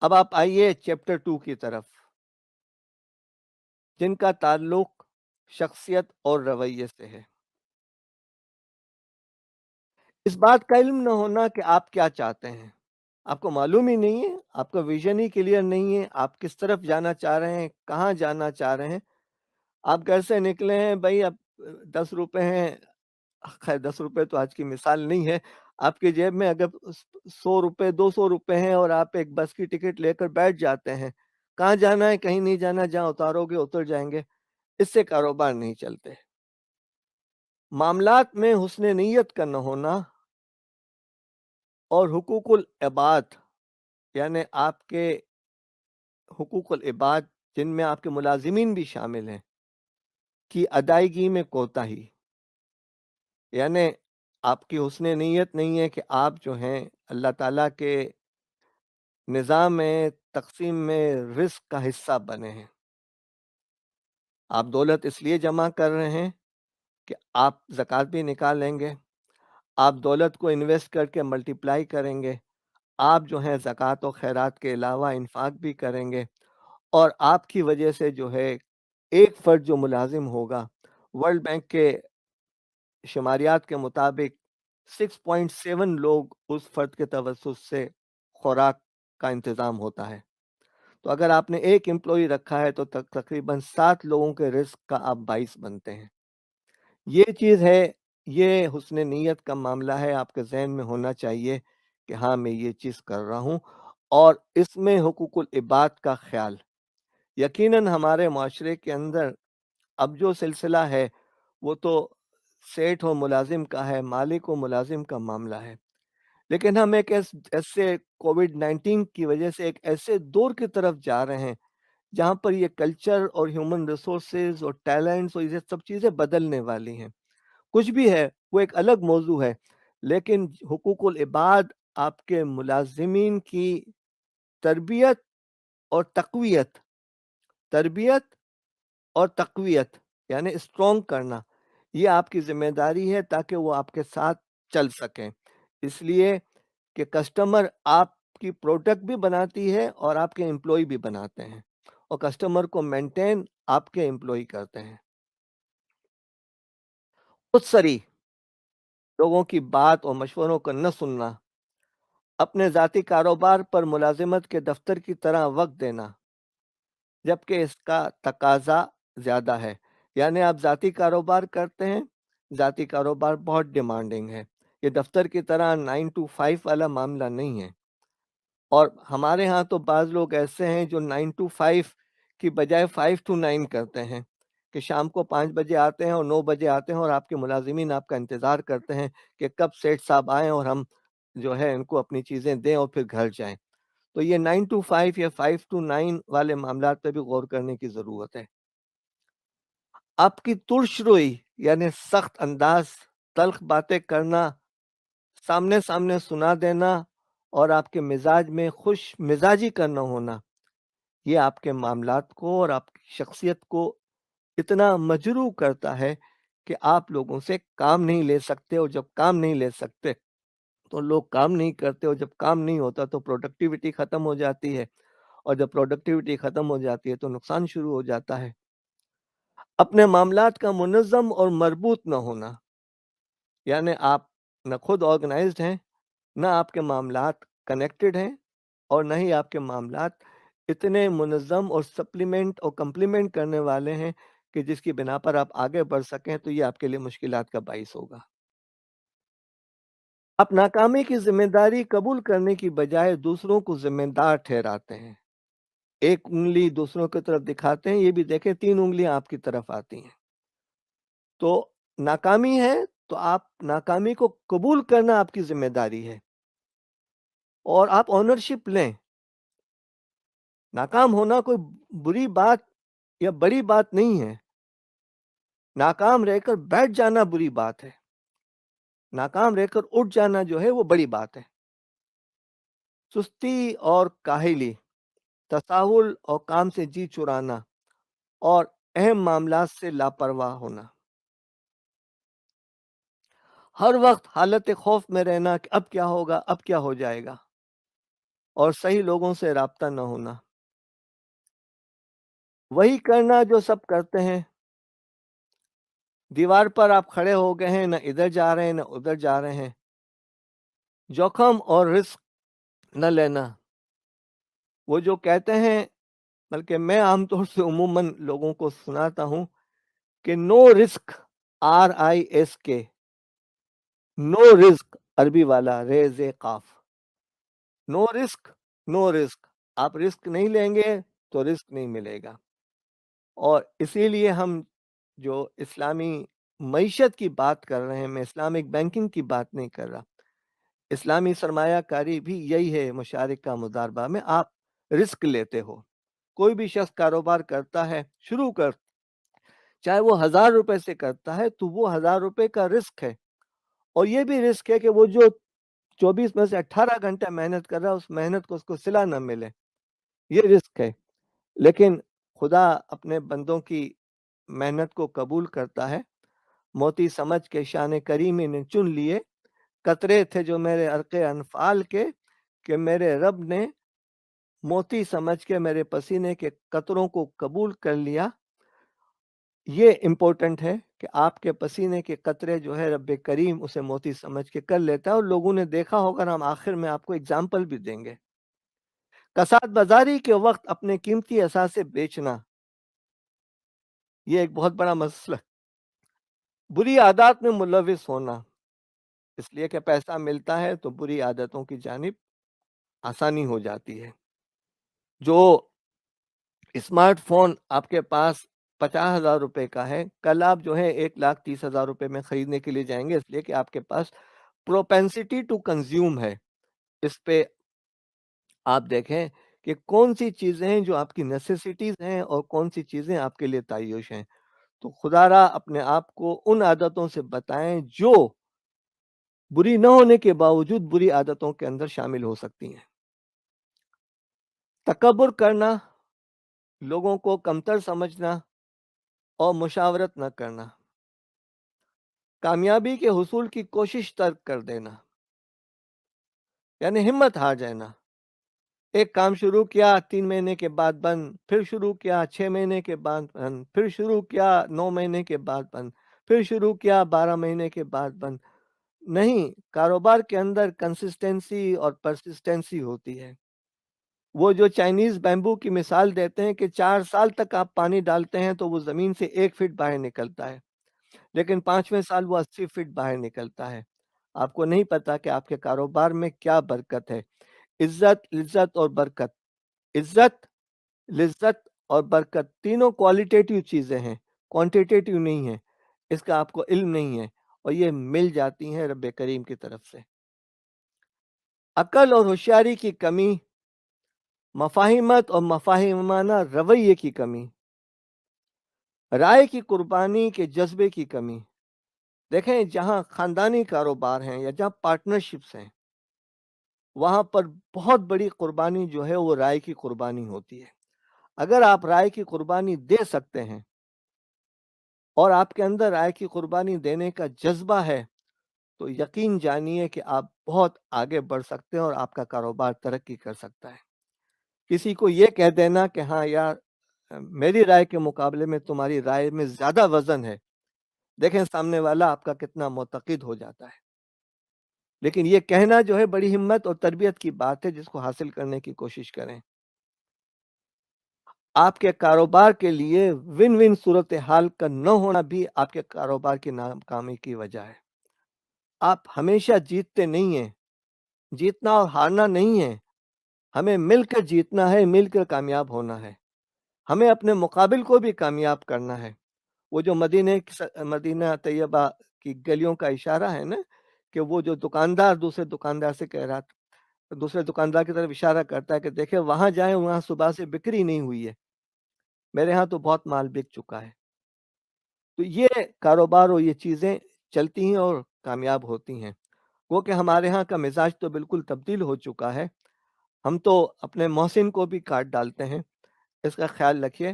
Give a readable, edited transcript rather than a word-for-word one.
अब आप आइए चैप्टर 2 की तरफ, जिनका ताल्लुक शख्सियत और रवैये से है। इस बात का इल्म न होना कि आप क्या चाहते हैं। आपको मालूम ही नहीं है, आपका विज़न ही क्लियर नहीं है, आप किस तरफ जाना चाह रहे हैं, कहाँ जाना चाह रहे हैं। आप घर से निकले हैं भई, अब ₹10 हैं, खैर ₹10 तो आज की मिसाल नहीं है। आपकी जेब में अगर ₹100 ₹200 हैं और आप एक बस की टिकट लेकर बैठ जाते हैं। कहाँ जाना है, कहीं नहीं जाना, जहाँ उतारोगे उतर जाएँगे। इससे कारोबार नहीं चलते। मामलात में हुस्न नीयत का न होना और हुकूकुल इबाद, यानी आपके हुकूकुल इबाद, जिनमें आपके मुलाज़िमीन भी शामिल हैं, की अदायगी में कोताही। यानी आपकी हुस्न नीयत नहीं है कि आप जो हैं अल्लाह ताला के निज़ाम में, तक़सीम में रिज़्क का हिस्सा बने हैं। आप दौलत इसलिए जमा कर रहे हैं कि आप ज़कात भी निकालेंगे, आप दौलत को इन्वेस्ट करके मल्टीप्लाई करेंगे, आप जो हैं ज़कात और खैरात के अलावा इन्फ़ाक भी करेंगे, और आपकी वजह से जो है एक फ़र्द जो मुलाज़िम होगा, वर्ल्ड बैंक के शुमारियात के मुताबिक 6.7 लोग उस फ़र्द के तवस्सुस से खुराक का इंतज़ाम होता है। तो अगर आपने एक एम्प्लॉयी रखा है तो तकरीबन 7 लोगों के रिस्क का आप बाइस बनते हैं। ये चीज़ है, ये हुस्न नीयत का मामला है, आपके ज़हन में होना चाहिए कि हाँ, मैं ये चीज़ कर रहा हूँ, और इसमें हुकूकुल इबाद का ख़्याल। यकीनन हमारे माशरे के अंदर अब जो सिलसिला है, वो तो सेठ और मुलाज़िम का है, मालिक और मुलाज़िम का मामला है। लेकिन हम एक ऐसे कोविड-19 की वजह से एक ऐसे दौर की तरफ जा रहे हैं, जहाँ पर ये कल्चर और ह्यूमन रिसोर्सेज़ और टैलेंट्स और ये सब चीज़ें बदलने वाली हैं। कुछ भी है, वो एक अलग मौज़ू है, लेकिन हुकूकुल इबाद आपके मुलाज़िमीन की तरबियत और तक़वियत, तरबियत और तक़वियत, यानी स्ट्रॉन्ग करना, ये आपकी ज़िम्मेदारी है ताकि वो आपके साथ चल सकें। इसलिए कि कस्टमर आपकी प्रोडक्ट भी बनाती है और आपके एम्प्लॉयी भी बनाते हैं, और कस्टमर को मेंटेन आपके एम्प्लॉयी करते हैं। खुद सरी लोगों की बात और मशवरों को न सुनना, अपने ज़ाती कारोबार पर मुलाज़िमत के दफ़्तर की तरह वक़्त देना, जबकि इसका तकाज़ा ज़्यादा है। यानी आप ज़ाती कारोबार करते हैं, ज़ाती कारोबार बहुत डिमांडिंग है। ये दफ़्तर की तरह 9 टू 5 वाला मामला नहीं है। और हमारे यहाँ तो बाज़ लोग ऐसे हैं जो 9 टू 5 की बजाय 5 टू 9 करते हैं, कि शाम को 5 बजे आते हैं और 9 बजे आते हैं, और आपके मुलाज़िमीन आपका इंतज़ार करते हैं कि कब सेठ साहब आएँ और हम जो है इनको अपनी चीज़ें दें और फिर घर जाएँ। तो ये 9 टू 5 या 5 टू 9 वाले मामलात पे भी गौर करने की ज़रूरत है। आपकी तुर्शरोई, यानी सख्त अंदाज़, तल्ख़ बातें करना, सामने-सामने सुना देना, और आपके मिज़ाज में खुश मिज़ाजी का ना होना, ये आपके मामलात को और आपकी शख्सियत को इतना मजरूह करता है कि आप लोगों से काम नहीं ले सकते, और जब काम नहीं ले सकते, तो लोग काम नहीं करते, और जब काम नहीं होता तो प्रोडक्टिविटी ख़त्म हो जाती है, और जब प्रोडक्टिविटी ख़त्म हो जाती है तो नुकसान शुरू हो जाता है। अपने मामलात का मुनज़्ज़म और मरबूत ना होना, यानी आप न खुद ऑर्गेनाइज़्ड हैं, ना आपके मामलात कनेक्टेड हैं, और ना ही आपके मामलात इतने मुनज़्ज़म और सप्लीमेंट और कम्प्लीमेंट करने वाले हैं कि जिसकी बिना पर आप आगे बढ़ सकें, तो ये आपके लिए मुश्किलात का बाइस होगा। आप नाकामी की ज़िम्मेदारी कबूल करने की बजाय दूसरों को ज़िम्मेदार ठहराते हैं। एक उँगली दूसरों की तरफ दिखाते हैं, ये भी देखें 3 उँगलियाँ आपकी तरफ आती हैं। तो नाकामी है, तो आप नाकामी को कबूल करना आपकी ज़िम्मेदारी है, और आप ओनरशिप लें। नाकाम होना कोई बुरी बात या बड़ी बात नहीं है। नाकाम रहकर बैठ जाना बुरी बात है। नाकाम रहकर उठ जाना जो है वो बड़ी बात है। सुस्ती और काहिली, तसाहुल और काम से जी चुराना, और अहम मामलात से लापरवाह होना। हर वक़्त हालत खौफ़ में रहना कि अब क्या होगा, अब क्या हो जाएगा। اور صحیح لوگوں سے رابطہ نہ ہونا، وہی کرنا جو سب کرتے ہیں۔ دیوار پر آپ کھڑے ہو گئے ہیں، نہ ادھر جا رہے ہیں نہ ادھر جا رہے ہیں، جوخم اور رسک نہ لینا۔ وہ جو کہتے ہیں، بلکہ میں عام طور سے عموماً لوگوں کو سناتا ہوں کہ نو رسک، RISK، نو رزق عربی والا ریز قاف، نو رسک، نو رزق، آپ رسک نہیں لیں گے تو رزق نہیں ملے گا۔ اور اسی لیے ہم جو اسلامی معیشت کی بات کر رہے ہیں، میں اسلامک بینکنگ کی بات نہیں کر رہا، اسلامی سرمایہ کاری بھی یہی ہے، مشارکہ مضاربہ میں آپ رسک لیتے ہو۔ کوئی بھی شخص کاروبار کرتا ہے، شروع کر، چاہے وہ 1000 روپے سے کرتا ہے تو وہ 1000 روپے کا رسک ہے، اور یہ بھی رسک ہے کہ وہ جو 24 میں سے 18 گھنٹے محنت کر رہا ہے، اس محنت کو اس کو صلہ نہ ملے، یہ رسک ہے۔ لیکن خدا اپنے بندوں کی محنت کو قبول کرتا ہے۔ موتی سمجھ کے شان کریمی نے چن لیے، قطرے تھے جو میرے عرق انفعال کے، کہ میرے رب نے موتی سمجھ کے میرے پسینے کے قطروں کو قبول کر لیا۔ یہ امپورٹنٹ ہے کہ آپ کے پسینے کے قطرے جو ہے رب کریم اسے موتی سمجھ کے کر لیتا ہے، اور لوگوں نے دیکھا ہوگا، ہم آخر میں آپ کو اگزامپل بھی دیں گے۔ کساد بازاری کے وقت اپنے قیمتی اثاثے بیچنا، یہ ایک بہت بڑا مسئلہ۔ بری عادات میں ملوث ہونا، اس لیے کہ پیسہ ملتا ہے تو بری عادتوں کی جانب آسانی ہو جاتی ہے۔ جو اسمارٹ فون آپ کے پاس 50,000 روپے کا ہے، کل آپ جو ہے 1,30,000 روپے میں خریدنے کے لیے جائیں گے، اس لیے کہ آپ کے پاس پروپینسٹی ٹو کنزیوم ہے۔ اس پہ آپ دیکھیں کہ کون سی چیزیں ہیں جو آپ کی نیسیسٹیز ہیں اور کون سی چیزیں آپ کے لیے تعیش ہیں۔ تو خدا را اپنے آپ کو ان عادتوں سے بتائیں جو بری نہ ہونے کے باوجود بری عادتوں کے اندر شامل ہو سکتی ہیں۔ تکبر کرنا، لوگوں کو کمتر سمجھنا اور مشاورت نہ کرنا، کامیابی کے حصول کی کوشش ترک کر دینا، یعنی ہمت ہار جانا۔ ایک کام شروع کیا، 3 مہینے کے بعد بند، پھر شروع کیا 6 مہینے کے بعد بند، پھر شروع کیا 9 مہینے کے بعد بند، پھر شروع کیا 12 مہینے کے بعد بند۔ نہیں، کاروبار کے اندر کنسسٹنسی اور پرسسٹنسی ہوتی ہے۔ وہ جو چائنیز بیمبو کی مثال دیتے ہیں کہ 4 سال تک آپ پانی ڈالتے ہیں تو وہ زمین سے 1 فٹ باہر نکلتا ہے، لیکن 5ویں سال وہ 80 فٹ باہر نکلتا ہے۔ آپ کو نہیں پتا کہ آپ کے کاروبار میں کیا برکت ہے۔ عزت، لذت اور برکت، عزت، لذت اور برکت تینوں کوالٹیٹیو چیزیں ہیں، کوانٹیٹیو نہیں ہیں۔ اس کا آپ کو علم نہیں ہے، اور یہ مل جاتی ہیں رب کریم کی طرف سے۔ عقل اور ہوشیاری کی کمی، مفاہمت اور مفاہمانہ رویے کی کمی، رائے کی قربانی کے جذبے کی کمی۔ دیکھیں، جہاں خاندانی کاروبار ہیں یا جہاں پارٹنرشپس ہیں، وہاں پر بہت بڑی قربانی جو ہے وہ رائے کی قربانی ہوتی ہے۔ اگر آپ رائے کی قربانی دے سکتے ہیں اور آپ کے اندر رائے کی قربانی دینے کا جذبہ ہے، تو یقین جانیے کہ آپ بہت آگے بڑھ سکتے ہیں اور آپ کا کاروبار ترقی کر سکتا ہے۔ کسی کو یہ کہہ دینا کہ ہاں یار، میری رائے کے مقابلے میں تمہاری رائے میں زیادہ وزن ہے، دیکھیں سامنے والا آپ کا کتنا معتقد ہو جاتا ہے۔ لیکن یہ کہنا جو ہے بڑی ہمت اور تربیت کی بات ہے، جس کو حاصل کرنے کی کوشش کریں۔ آپ کے کاروبار کے لیے ون ون صورتحال کا نہ ہونا بھی آپ کے کاروبار کی ناکامی کی وجہ ہے۔ آپ ہمیشہ جیتتے نہیں ہیں، جیتنا اور ہارنا نہیں ہے، ہمیں مل کر جیتنا ہے، مل کر کامیاب ہونا ہے۔ ہمیں اپنے مقابل کو بھی کامیاب کرنا ہے۔ وہ جو مدینہ طیبہ کی گلیوں کا اشارہ ہے نا، کہ وہ جو دکاندار دوسرے دکاندار سے کہہ رہا تھا، دوسرے دکاندار کی طرف اشارہ کرتا ہے کہ دیکھیں وہاں جائیں، وہاں صبح سے بکری نہیں ہوئی ہے، میرے ہاں تو بہت مال بک چکا ہے۔ تو یہ کاروبار اور یہ چیزیں چلتی ہیں اور کامیاب ہوتی ہیں۔ وہ کہ ہمارے ہاں کا مزاج تو بالکل تبدیل ہو چکا ہے، ہم تو اپنے محسن کو بھی کاٹ ڈالتے ہیں۔ اس کا خیال رکھیے۔